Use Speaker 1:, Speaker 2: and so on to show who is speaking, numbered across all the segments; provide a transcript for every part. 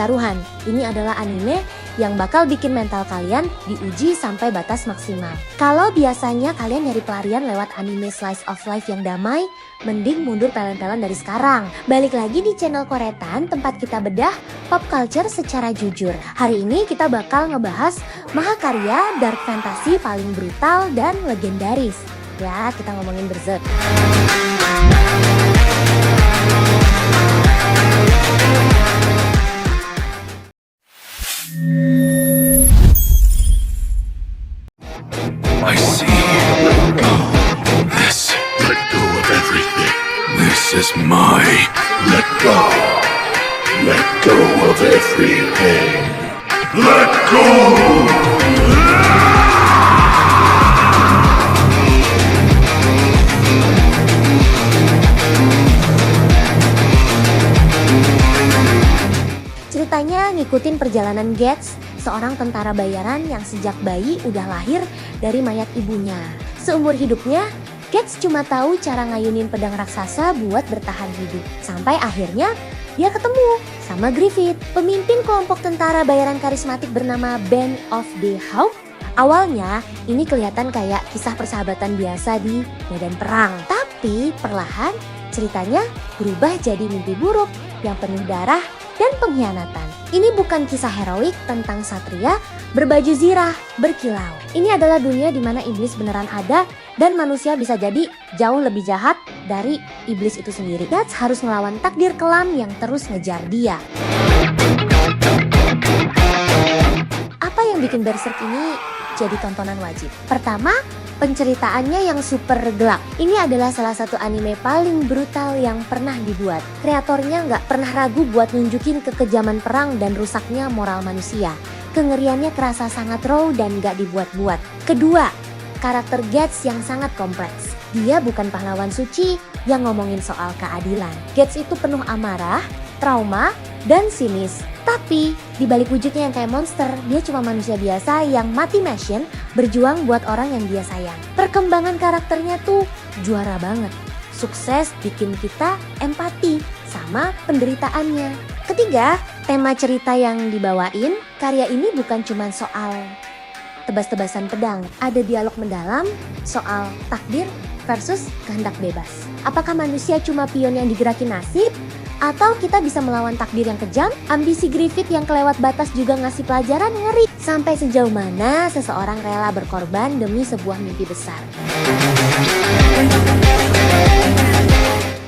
Speaker 1: taruhan. Ini adalah anime yang bakal bikin mental kalian diuji sampai batas maksimal. Kalau biasanya kalian nyari pelarian lewat anime slice of life yang damai, mending mundur pelan-pelan dari sekarang. Balik lagi di channel Koretan, tempat kita bedah pop culture secara jujur. Hari ini kita bakal ngebahas mahakarya dark fantasy paling brutal dan legendaris. Ya, kita ngomongin Berserk.
Speaker 2: I see. Let go. This. Let go of everything. This is my. Let go. Let go of everything. Let go.
Speaker 1: Ceritanya ngikutin perjalanan Guts, seorang tentara bayaran yang sejak bayi udah lahir dari mayat ibunya. Seumur hidupnya, Guts cuma tahu cara ngayunin pedang raksasa buat bertahan hidup. Sampai akhirnya dia ketemu sama Griffith, pemimpin kelompok tentara bayaran karismatik bernama Band of the Hawk. Awalnya ini kelihatan kayak kisah persahabatan biasa di medan perang. Tapi perlahan ceritanya berubah jadi mimpi buruk yang penuh darah dan pengkhianatan. Ini bukan kisah heroik tentang satria berbaju zirah berkilau. Ini adalah dunia di mana iblis beneran ada dan manusia bisa jadi jauh lebih jahat dari iblis itu sendiri. Guts harus melawan takdir kelam yang terus ngejar dia. Apa yang bikin Berserk ini jadi tontonan wajib? Pertama, penceritaannya yang super gelap. Ini adalah salah satu anime paling brutal yang pernah dibuat. Kreatornya nggak pernah ragu buat nunjukin kekejaman perang dan rusaknya moral manusia. Kengeriannya kerasa sangat raw dan nggak dibuat-buat. Kedua, karakter Guts yang sangat kompleks. Dia bukan pahlawan suci yang ngomongin soal keadilan. Guts itu penuh amarah, trauma, dan sinis. Tapi di balik wujudnya yang kayak monster, dia cuma manusia biasa yang mati mission berjuang buat orang yang dia sayang. Perkembangan karakternya tuh juara banget. Sukses bikin kita empati sama penderitaannya. Ketiga, tema cerita yang dibawain, karya ini bukan cuma soal tebas-tebasan pedang. Ada dialog mendalam soal takdir versus kehendak bebas. Apakah manusia cuma pion yang digerakin nasib? Atau kita bisa melawan takdir yang kejam? Ambisi Griffith yang kelewat batas juga ngasih pelajaran ngeri. Sampai sejauh mana seseorang rela berkorban demi sebuah mimpi besar.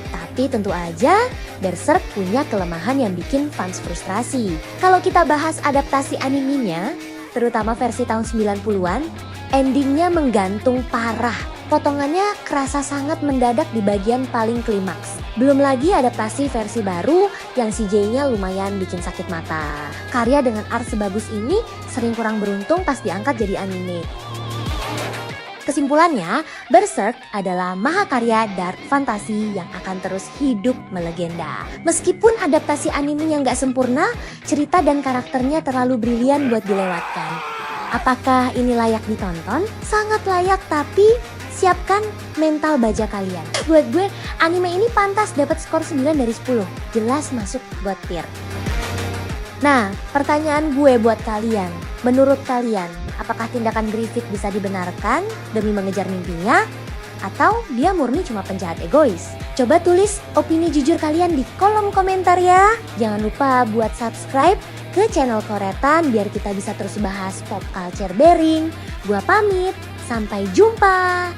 Speaker 1: Tapi tentu aja Berserk punya kelemahan yang bikin fans frustrasi. Kalau kita bahas adaptasi animenya, terutama versi tahun 90-an, endingnya menggantung parah. Potongannya kerasa sangat mendadak di bagian paling klimaks. Belum lagi adaptasi versi baru yang CJ-nya lumayan bikin sakit mata. Karya dengan art sebagus ini sering kurang beruntung pas diangkat jadi anime. Kesimpulannya, Berserk adalah mahakarya dark fantasy yang akan terus hidup melegenda. Meskipun adaptasi animenya nggak sempurna, cerita dan karakternya terlalu brilian buat dilewatkan. Apakah ini layak ditonton? Sangat layak, tapi siapkan mental baja kalian. Buat gue, anime ini pantas dapat skor 9 dari 10. Jelas masuk buat tier. Nah, pertanyaan gue buat kalian. Menurut kalian, apakah tindakan Griffith bisa dibenarkan demi mengejar mimpinya? Atau dia murni cuma penjahat egois? Coba tulis opini jujur kalian di kolom komentar ya. Jangan lupa buat subscribe ke channel Koretan biar kita bisa terus bahas pop culture bearing. Gua pamit, sampai jumpa.